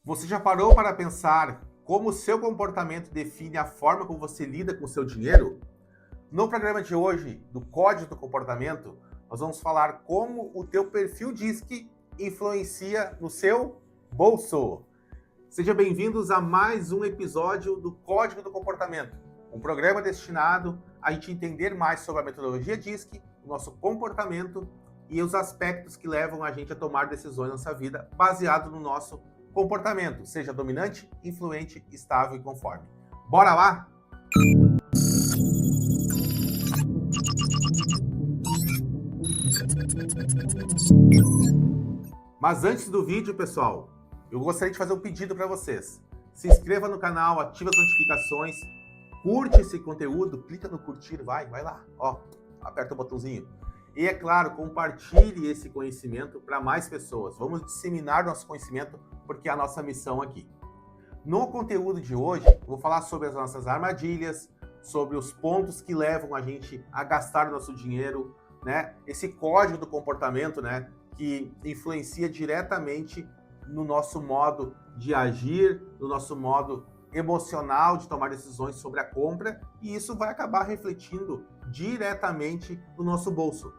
Você já parou para pensar como o seu comportamento define a forma como você lida com o seu dinheiro? No programa de hoje, do Código do Comportamento, nós vamos falar como o teu perfil DISC influencia no seu bolso. Sejam bem-vindos a mais um episódio do Código do Comportamento, um programa destinado a gente entender mais sobre a metodologia DISC, o nosso comportamento e os aspectos que levam a gente a tomar decisões na nossa vida baseado no nosso comportamento, seja dominante, influente, estável e conforme. Bora lá? Mas antes do vídeo, pessoal, eu gostaria de fazer um pedido para vocês. Se inscreva no canal, ative as notificações, curte esse conteúdo, clica no curtir, vai lá, ó, aperta o botãozinho. E é claro, compartilhe esse conhecimento para mais pessoas. Vamos disseminar nosso conhecimento, porque é a nossa missão aqui. No conteúdo de hoje, eu vou falar sobre as nossas armadilhas, sobre os pontos que levam a gente a gastar o nosso dinheiro, né? Esse código do comportamento, né? Que influencia diretamente no nosso modo de agir, no nosso modo emocional de tomar decisões sobre a compra, e isso vai acabar refletindo diretamente no nosso bolso.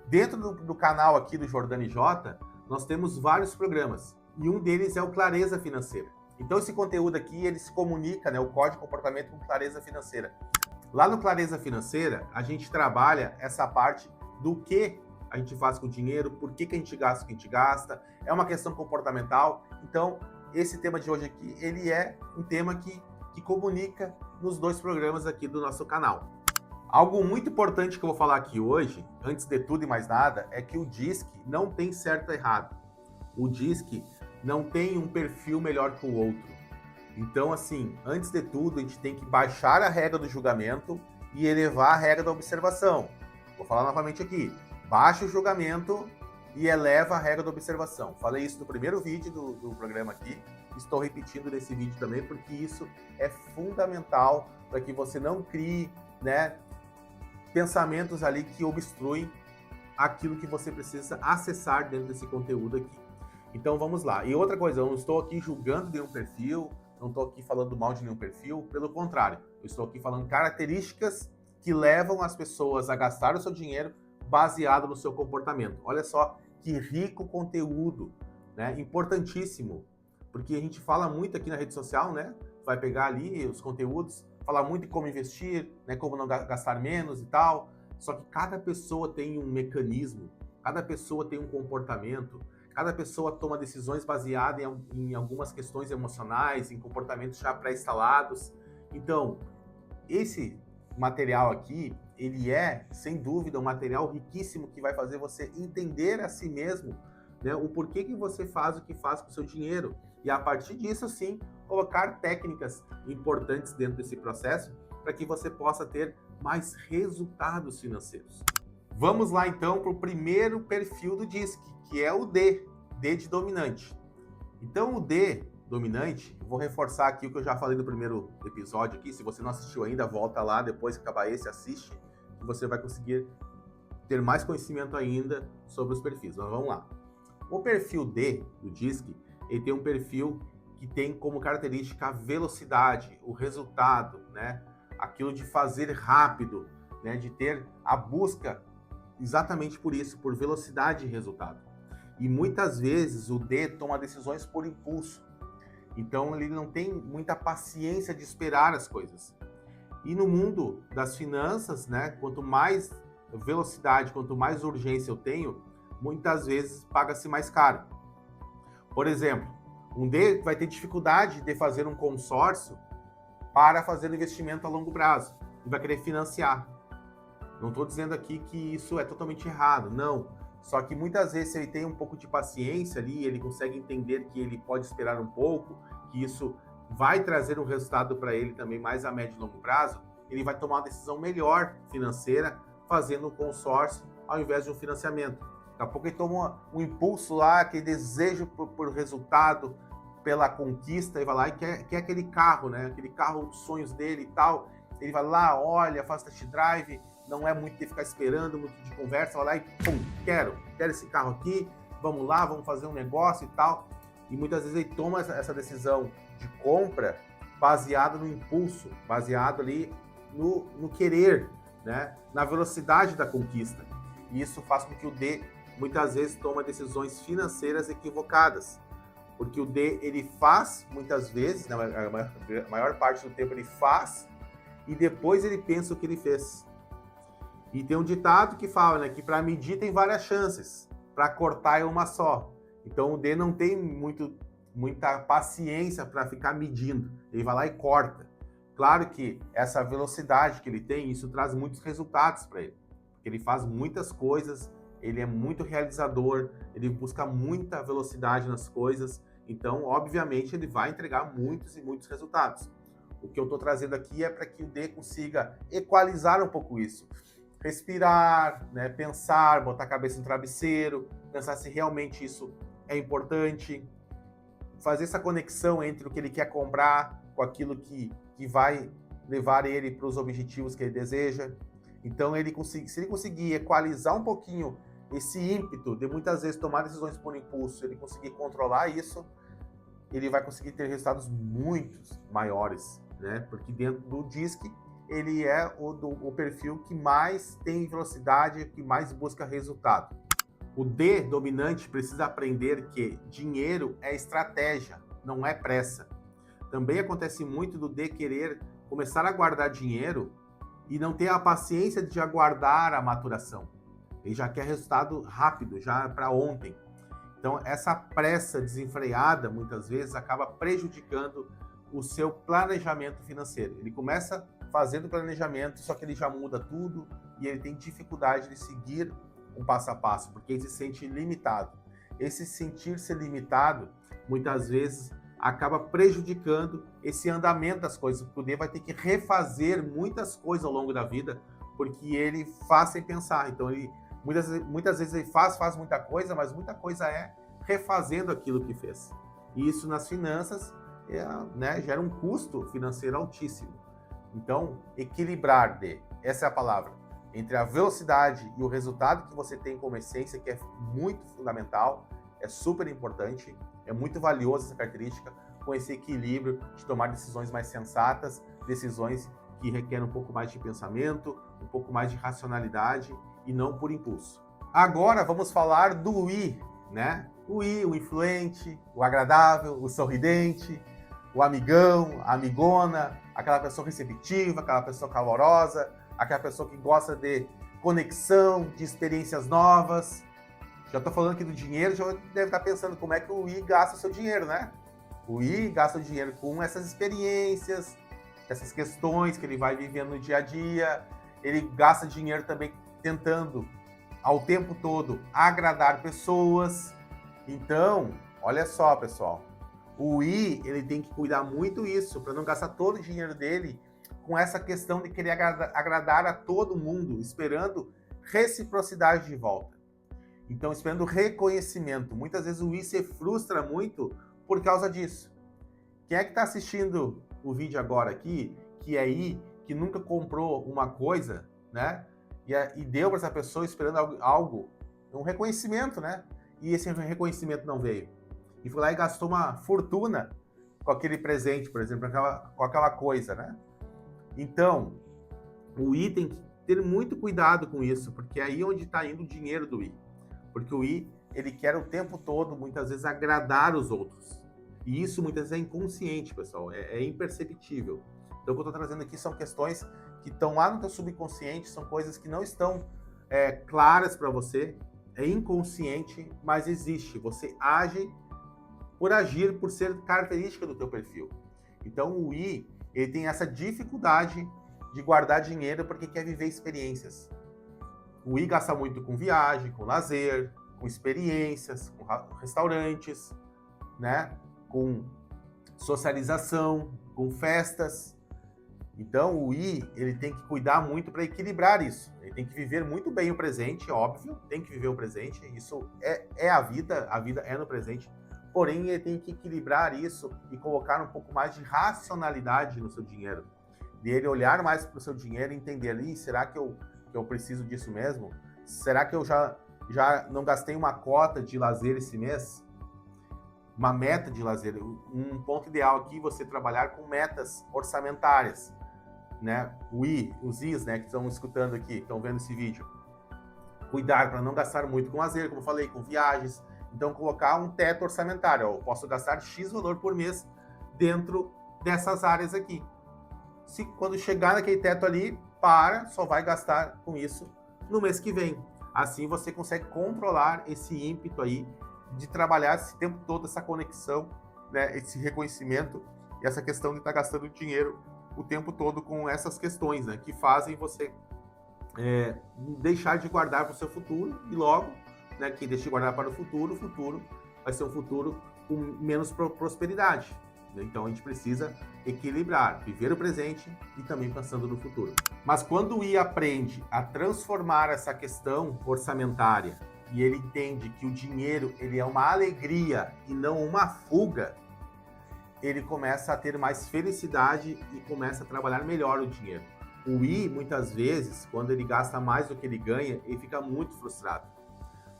Dentro do canal aqui do Jordani J, nós temos vários programas, e um deles é o Clareza Financeira. Então esse conteúdo aqui, ele se comunica, né, o código de comportamento com Clareza Financeira. Lá no Clareza Financeira, a gente trabalha essa parte do que a gente faz com o dinheiro, por que a gente gasta o que a gente gasta, é uma questão comportamental. Então, esse tema de hoje aqui, ele é um tema que comunica nos dois programas aqui do nosso canal. Algo muito importante que eu vou falar aqui hoje, antes de tudo e mais nada, é que o DISC não tem certo ou errado. O DISC não tem um perfil melhor que o outro. Então, assim, antes de tudo, a gente tem que baixar a regra do julgamento e elevar a regra da observação. Vou falar novamente aqui. Baixa o julgamento e eleva a regra da observação. Falei isso no primeiro vídeo do programa aqui. Estou repetindo nesse vídeo também, porque isso é fundamental para que você não crie, né, pensamentos ali que obstruem aquilo que você precisa acessar dentro desse conteúdo aqui. Então vamos lá. E outra coisa, eu não estou aqui julgando nenhum perfil, não estou aqui falando mal de nenhum perfil, pelo contrário, eu estou aqui falando características que levam as pessoas a gastar o seu dinheiro baseado no seu comportamento. Olha só que rico conteúdo, né? Importantíssimo, porque a gente fala muito aqui na rede social, né? Vai pegar ali os conteúdos, falar muito em como investir, né? Como não gastar menos e tal. Só que cada pessoa tem um mecanismo, cada pessoa tem um comportamento, cada pessoa toma decisões baseadas em algumas questões emocionais, em comportamentos já pré-instalados. Então, esse material aqui, ele é, sem dúvida, um material riquíssimo que vai fazer você entender a si mesmo, né, o porquê que você faz o que faz com o seu dinheiro. E a partir disso, sim, colocar técnicas importantes dentro desse processo para que você possa ter mais resultados financeiros. Vamos lá, então, para o primeiro perfil do DISC, que é o D de dominante. Então, o D dominante, vou reforçar aqui o que eu já falei no primeiro episódio aqui. Se você não assistiu ainda, volta lá, depois que acabar esse, assiste, que você vai conseguir ter mais conhecimento ainda sobre os perfis. Mas vamos lá. O perfil D do DISC, ele tem um perfil que tem como característica a velocidade, o resultado, né? Aquilo de fazer rápido, né? De ter a busca exatamente por isso, por velocidade e resultado. E muitas vezes o D toma decisões por impulso. Então ele não tem muita paciência de esperar as coisas. E no mundo das finanças, né, quanto mais velocidade, quanto mais urgência eu tenho, muitas vezes paga-se mais caro. Por exemplo, um D vai ter dificuldade de fazer um consórcio para fazer um investimento a longo prazo e vai querer financiar. Não estou dizendo aqui que isso é totalmente errado, não. Só que muitas vezes, se ele tem um pouco de paciência ali, ele consegue entender que ele pode esperar um pouco, que isso vai trazer um resultado para ele também mais a médio e longo prazo, ele vai tomar uma decisão melhor financeira fazendo um consórcio ao invés de um financiamento. Daqui a pouco ele toma um impulso lá, aquele desejo por resultado, pela conquista, e vai lá e quer aquele carro, né? Aquele carro dos sonhos dele e tal. Ele vai lá, olha, faz test drive, não é muito de ficar esperando, muito de conversa, vai lá e pum, quero esse carro aqui, vamos lá, vamos fazer um negócio e tal. e muitas vezes ele toma essa decisão de compra baseado no impulso, baseado ali no querer, né? Na velocidade da conquista. E isso faz com que o D muitas vezes tome decisões financeiras equivocadas. Porque o D, ele faz muitas vezes, na maior parte do tempo ele faz, e depois ele pensa o que ele fez. E tem um ditado que fala, né, que para medir tem várias chances, para cortar é uma só. Então o D não tem muita paciência para ficar medindo, ele vai lá e corta. Claro que essa velocidade que ele tem, isso traz muitos resultados para ele. Porque ele faz muitas coisas, ele é muito realizador, ele busca muita velocidade nas coisas, então, obviamente, ele vai entregar muitos e muitos resultados. O que eu estou trazendo aqui é para que o D consiga equalizar um pouco isso. Respirar, né, pensar, botar a cabeça no travesseiro, pensar se realmente isso é importante, fazer essa conexão entre o que ele quer comprar com aquilo que vai levar ele para os objetivos que ele deseja. Então, se ele conseguir equalizar um pouquinho esse ímpeto de muitas vezes tomar decisões por impulso, ele conseguir controlar isso, ele vai conseguir ter resultados muito maiores, né? Porque dentro do DISC, ele é o perfil que mais tem velocidade, que mais busca resultado. O D dominante precisa aprender que dinheiro é estratégia, não é pressa. Também acontece muito do D querer começar a guardar dinheiro e não ter a paciência de aguardar a maturação. Ele já quer resultado rápido, já para ontem. Então, essa pressa desenfreada, muitas vezes, acaba prejudicando o seu planejamento financeiro. Ele começa fazendo planejamento, só que ele já muda tudo e ele tem dificuldade de seguir um passo a passo, porque ele se sente limitado. Esse sentir-se limitado, muitas vezes, acaba prejudicando esse andamento das coisas, porque o D vai ter que refazer muitas coisas ao longo da vida, porque ele faz sem pensar. Então, ele muitas vezes ele faz muita coisa, mas muita coisa é refazendo aquilo que fez. E isso nas finanças né, gera um custo financeiro altíssimo. Então, equilibrar, essa é a palavra, entre a velocidade e o resultado que você tem como essência, que é muito fundamental, é super importante, é muito valiosa essa característica, com esse equilíbrio de tomar decisões mais sensatas, decisões que requerem um pouco mais de pensamento, um pouco mais de racionalidade e não por impulso. Agora vamos falar do I, né? O I, o influente, o agradável, o sorridente, o amigão, a amigona, aquela pessoa receptiva, aquela pessoa calorosa, aquela pessoa que gosta de conexão, de experiências novas. Já estou falando aqui do dinheiro, já deve estar pensando como é que o I gasta o seu dinheiro, né? O I gasta o dinheiro com essas experiências, essas questões que ele vai vivendo no dia a dia. Ele gasta dinheiro também tentando, ao tempo todo, agradar pessoas. Então, olha só, pessoal. O I, ele tem que cuidar muito isso, para não gastar todo o dinheiro dele com essa questão de querer agradar a todo mundo, esperando reciprocidade de volta. Então, esperando reconhecimento. Muitas vezes o I se frustra muito por causa disso. Quem é que está assistindo o vídeo agora aqui, que é I, que nunca comprou uma coisa, né? E deu para essa pessoa esperando algo, um reconhecimento, né? E esse reconhecimento não veio. E foi lá e gastou uma fortuna com aquele presente, por exemplo, com aquela coisa, né? Então, o I tem que ter muito cuidado com isso, porque é aí onde está indo o dinheiro do I. Porque o I, ele quer o tempo todo, muitas vezes, agradar os outros. E isso, muitas vezes, é inconsciente, pessoal, é imperceptível. Então, o que eu estou trazendo aqui são questões que estão lá no teu subconsciente, são coisas que não estão claras para você, é inconsciente, mas existe. Você age por agir, por ser característica do teu perfil. Então, o I, ele tem essa dificuldade de guardar dinheiro porque quer viver experiências. O I gasta muito com viagem, com lazer, com experiências, com restaurantes, né? Com socialização, com festas. Então, o I, ele tem que cuidar muito para equilibrar isso. Ele tem que viver muito bem o presente, óbvio, tem que viver o presente, isso é a vida é no presente. Porém, ele tem que equilibrar isso e colocar um pouco mais de racionalidade no seu dinheiro. De ele olhar mais para o seu dinheiro e entender ali, será que eu preciso disso mesmo? Será que eu já não gastei uma cota de lazer esse mês? uma meta de lazer. Um ponto ideal aqui é você trabalhar com metas orçamentárias, né? Os Is, né, que estão escutando aqui, estão vendo esse vídeo. Cuidar para não gastar muito com lazer, como eu falei, com viagens. Então, colocar um teto orçamentário. Eu posso gastar X valor por mês dentro dessas áreas aqui. Se quando chegar naquele teto ali, só vai gastar com isso no mês que vem. Assim você consegue controlar esse ímpeto aí de trabalhar esse tempo todo, essa conexão, né, esse reconhecimento e essa questão de estar gastando dinheiro o tempo todo com essas questões, né, que fazem você deixar de guardar para o seu futuro e logo, né, quem deixa de guardar para o futuro vai ser um futuro com menos prosperidade. Então a gente precisa equilibrar, viver o presente e também pensando no futuro. Mas quando o I aprende a transformar essa questão orçamentária e ele entende que o dinheiro ele é uma alegria e não uma fuga, ele começa a ter mais felicidade e começa a trabalhar melhor o dinheiro. O I, muitas vezes, quando ele gasta mais do que ele ganha, ele fica muito frustrado,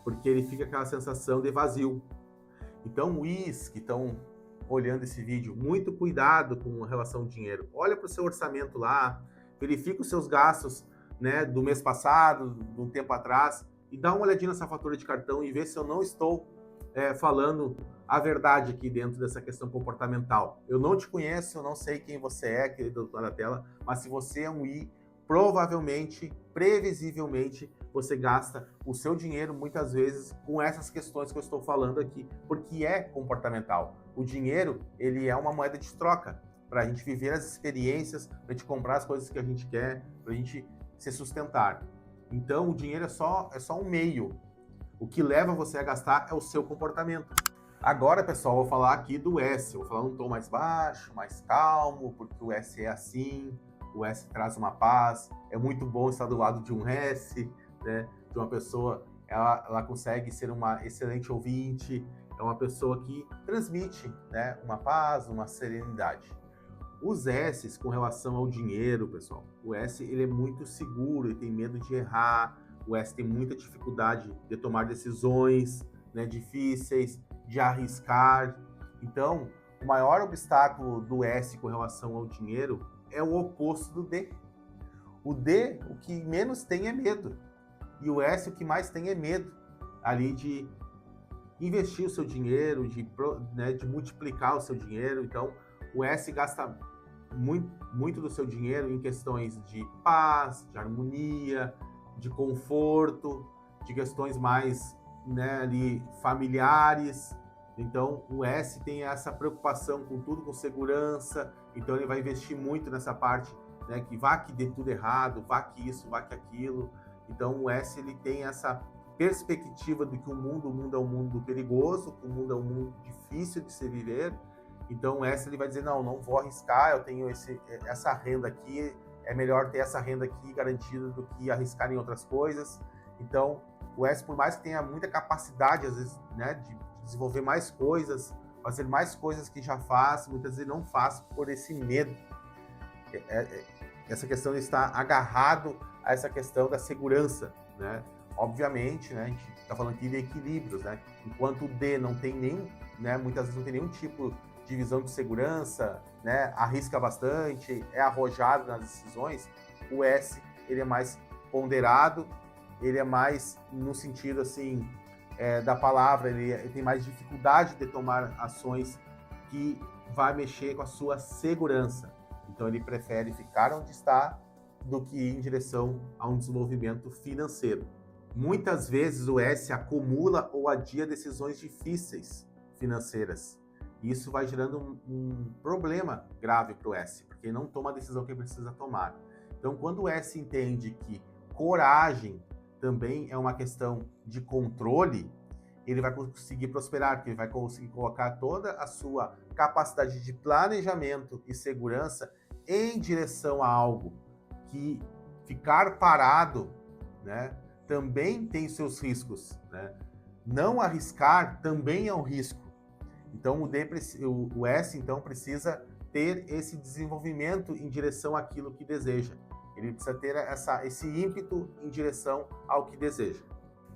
porque ele fica com aquela sensação de vazio. Então, o Is que estão olhando esse vídeo, muito cuidado com relação ao dinheiro. Olha para o seu orçamento lá, verifica os seus gastos, né, do mês passado, de um tempo atrás, e dá uma olhadinha nessa fatura de cartão e vê se eu não estou falando a verdade aqui dentro dessa questão comportamental. Eu não te conheço, eu não sei quem você é, querido doutor da tela, mas se você é um I, provavelmente, previsivelmente, você gasta o seu dinheiro muitas vezes com essas questões que eu estou falando aqui, porque é comportamental. O dinheiro, ele é uma moeda de troca para a gente viver as experiências, para a gente comprar as coisas que a gente quer, para a gente se sustentar. Então, o dinheiro é só um meio. O que leva você a gastar é o seu comportamento. Agora, pessoal, eu vou falar aqui do S. Eu vou falar num tom mais baixo, mais calmo, porque o S é assim. O S traz uma paz. É muito bom estar do lado de um S, né? De uma pessoa, ela consegue ser uma excelente ouvinte. É uma pessoa que transmite, né, uma paz, uma serenidade. Os S's com relação ao dinheiro, pessoal, o S ele é muito seguro, ele tem medo de errar. O S tem muita dificuldade de tomar decisões, né, difíceis, de arriscar. Então, o maior obstáculo do S com relação ao dinheiro é o oposto do D. O D, o que menos tem é medo. E o S, o que mais tem é medo ali de investir o seu dinheiro, de multiplicar o seu dinheiro. Então, o S gasta muito do seu dinheiro em questões de paz, de harmonia, de conforto, de questões mais, né, ali, familiares. Então, o S tem essa preocupação com tudo, com segurança. Então, ele vai investir muito nessa parte, né, que vá que dê tudo errado, vá que isso, vá que aquilo. Então, o S ele tem essa perspectiva de que o mundo é um mundo perigoso, que o mundo é um mundo difícil de se viver. Então, o S ele vai dizer, não vou arriscar, eu tenho essa renda aqui, é melhor ter essa renda aqui garantida do que arriscar em outras coisas. Então, o S, por mais que tenha muita capacidade, às vezes, né, de desenvolver mais coisas, fazer mais coisas que já faz, muitas vezes não faz por esse medo. Essa questão de estar agarrado a essa questão da segurança, né? Obviamente, né, a gente está falando aqui de equilíbrios, né? Enquanto o D não tem nenhum, né, muitas vezes não tem nenhum tipo de visão de segurança, né, arrisca bastante, é arrojado nas decisões, o S, ele é mais ponderado, ele é mais no sentido, assim, da palavra, ele tem mais dificuldade de tomar ações que vai mexer com a sua segurança. Então, ele prefere ficar onde está do que ir em direção a um desenvolvimento financeiro. Muitas vezes o S acumula ou adia decisões difíceis financeiras. E isso vai gerando um problema grave para o S, porque ele não toma a decisão que ele precisa tomar. Então, quando o S entende que coragem também é uma questão de controle, ele vai conseguir prosperar, porque ele vai conseguir colocar toda a sua capacidade de planejamento e segurança em direção a algo que ficar parado, né, também tem seus riscos, né? Não arriscar também é um risco. Então, o S, então, precisa ter esse desenvolvimento em direção àquilo que deseja. Ele precisa ter esse ímpeto em direção ao que deseja.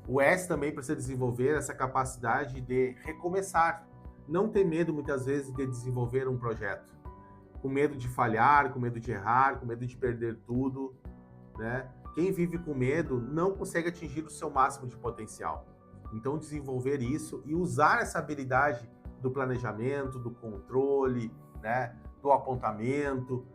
O S também precisa desenvolver essa capacidade de recomeçar, não ter medo, muitas vezes, de desenvolver um projeto. Com medo de falhar, com medo de errar, com medo de perder tudo, né? Quem vive com medo não consegue atingir o seu máximo de potencial. Então, desenvolver isso e usar essa habilidade do planejamento, do controle, né? Do apontamento,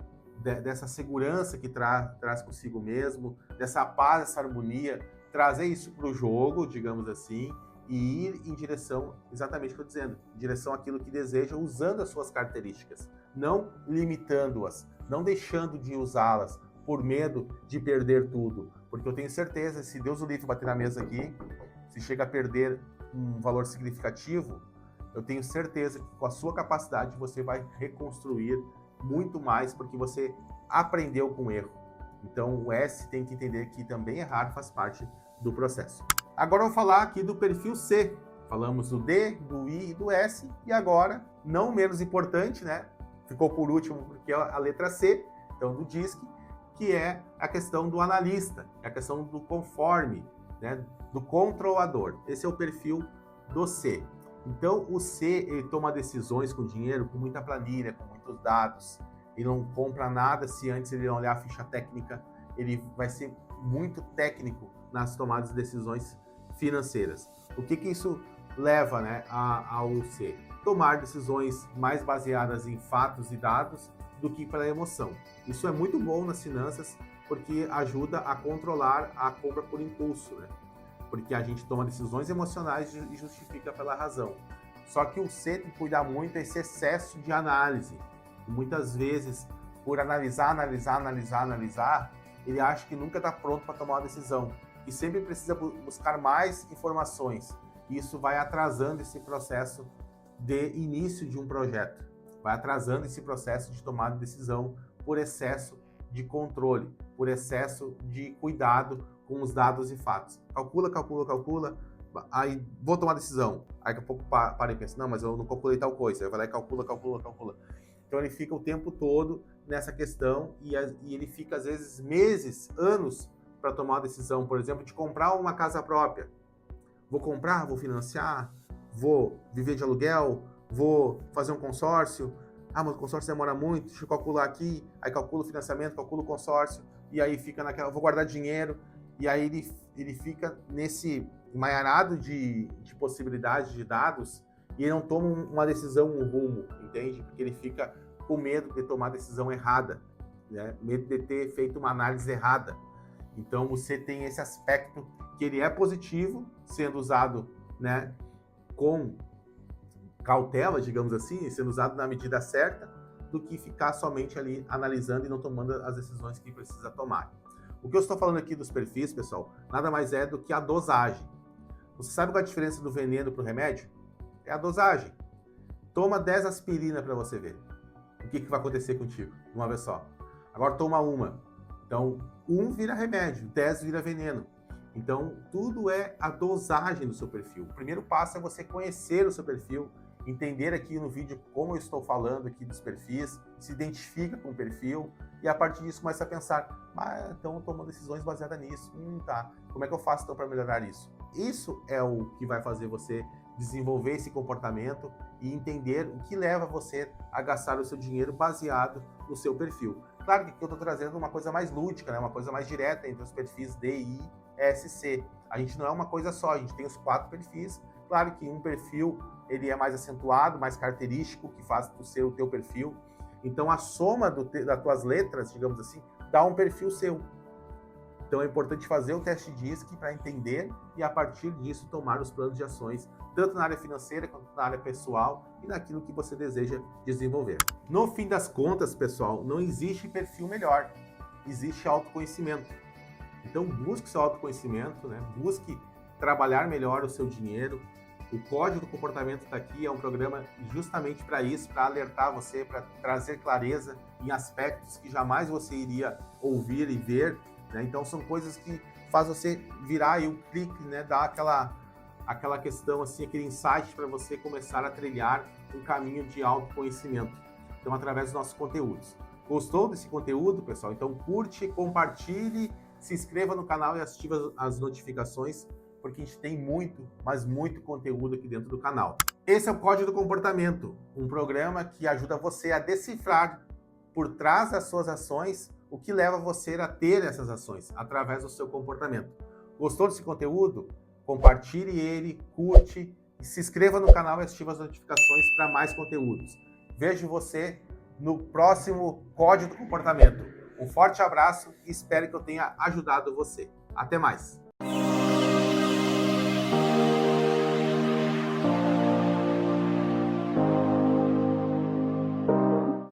dessa segurança que traz consigo mesmo, dessa paz, essa harmonia, trazer isso para o jogo, digamos assim, e ir em direção, exatamente o que eu estou dizendo, em direção àquilo que deseja, usando as suas características, não limitando-as, não deixando de usá-las por medo de perder tudo. Porque eu tenho certeza, se Deus o livre bater na mesa aqui, se chega a perder um valor significativo, eu tenho certeza que com a sua capacidade você vai reconstruir muito mais, porque você aprendeu com o erro. Então o S tem que entender que também errar faz parte do processo. Agora eu vou falar aqui do perfil C. Falamos do D, do I e do S, e agora, não menos importante, né? Ficou por último porque é a letra C, então do DISC, que é a questão do analista, é a questão do conforme, né? Do controlador. Esse é o perfil do C. Então o C, ele toma decisões com dinheiro, com muita planilha, com muitos dados. Ele não compra nada se antes ele não olhar a ficha técnica. Ele vai ser muito técnico nas tomadas de decisões financeiras. O que isso leva, né, ao C? Tomar decisões mais baseadas em fatos e dados do que pela emoção. Isso é muito bom nas finanças porque ajuda a controlar a compra por impulso, né? Porque a gente toma decisões emocionais e justifica pela razão. Só que o C tem que cuidar muito desse excesso de análise. E muitas vezes, por analisar, ele acha que nunca está pronto para tomar uma decisão. E sempre precisa buscar mais informações. E isso vai atrasando esse processo de início de um projeto. Vai atrasando esse processo de tomada de decisão por excesso de controle, por excesso de cuidado com os dados e fatos. Calcula, aí vou tomar decisão. Aí daqui a pouco para e pensa, não, mas eu não calculei tal coisa. Aí vai lá e calcula. Então ele fica o tempo todo nessa questão e ele fica às vezes meses, anos para tomar uma decisão, por exemplo, de comprar uma casa própria. Vou comprar, vou financiar, vou viver de aluguel, vou fazer um consórcio. Ah, mas o consórcio demora muito, deixa eu calcular aqui. Aí calculo o financiamento, calculo o consórcio, e aí fica naquela, vou guardar dinheiro. E aí ele fica nesse emaranhado de possibilidades de dados e ele não toma uma decisão, um rumo, entende? Porque ele fica com medo de tomar a decisão errada, né? Medo de ter feito uma análise errada. Então você tem esse aspecto que ele é positivo, sendo usado, né, com cautela, digamos assim, sendo usado na medida certa, do que ficar somente ali analisando e não tomando as decisões que precisa tomar. O que eu estou falando aqui dos perfis, pessoal, nada mais é do que a dosagem. Você sabe qual é a diferença do veneno para o remédio? É a dosagem. Toma 10 aspirina para você ver o que vai acontecer contigo, uma vez só. Agora toma uma. Então, 1 vira remédio, 10 vira veneno. Então, tudo é a dosagem do seu perfil. O primeiro passo é você conhecer o seu perfil, entender aqui no vídeo como eu estou falando aqui dos perfis, se identifica com o perfil e a partir disso começa a pensar, então eu tomo decisões baseadas nisso, tá, como é que eu faço então para melhorar isso? Isso é o que vai fazer você desenvolver esse comportamento e entender o que leva você a gastar o seu dinheiro baseado no seu perfil. Claro que aqui eu estou trazendo uma coisa mais lúdica, né? Uma coisa mais direta entre os perfis D, I, S, C. A gente não é uma coisa só, a gente tem os 4 perfis. Claro que um perfil ele é mais acentuado, mais característico, que faz ser o teu perfil. Então a soma das tuas letras, digamos assim, dá um perfil seu. Então é importante fazer o teste DISC para entender e a partir disso tomar os planos de ações, tanto na área financeira quanto na área pessoal e naquilo que você deseja desenvolver. No fim das contas, pessoal, não existe perfil melhor, existe autoconhecimento. Então busque seu autoconhecimento, né? Busque trabalhar melhor o seu dinheiro. O Código do Comportamento está aqui, é um programa justamente para isso, para alertar você, para trazer clareza em aspectos que jamais você iria ouvir e ver, né? Então são coisas que faz você virar aí um clique, né? Dar aquela questão assim, aquele insight para você começar a trilhar um caminho de autoconhecimento. Então através dos nossos conteúdos. Gostou desse conteúdo, pessoal? Então curte, compartilhe, se inscreva no canal e ative as notificações porque a gente tem muito, mas muito conteúdo aqui dentro do canal. Esse é o Código do Comportamento, um programa que ajuda você a decifrar por trás das suas ações o que leva você a ter essas ações através do seu comportamento. Gostou desse conteúdo? Compartilhe ele, curte, e se inscreva no canal e ative as notificações para mais conteúdos. Vejo você no próximo Código do Comportamento. Um forte abraço e espero que eu tenha ajudado você. Até mais!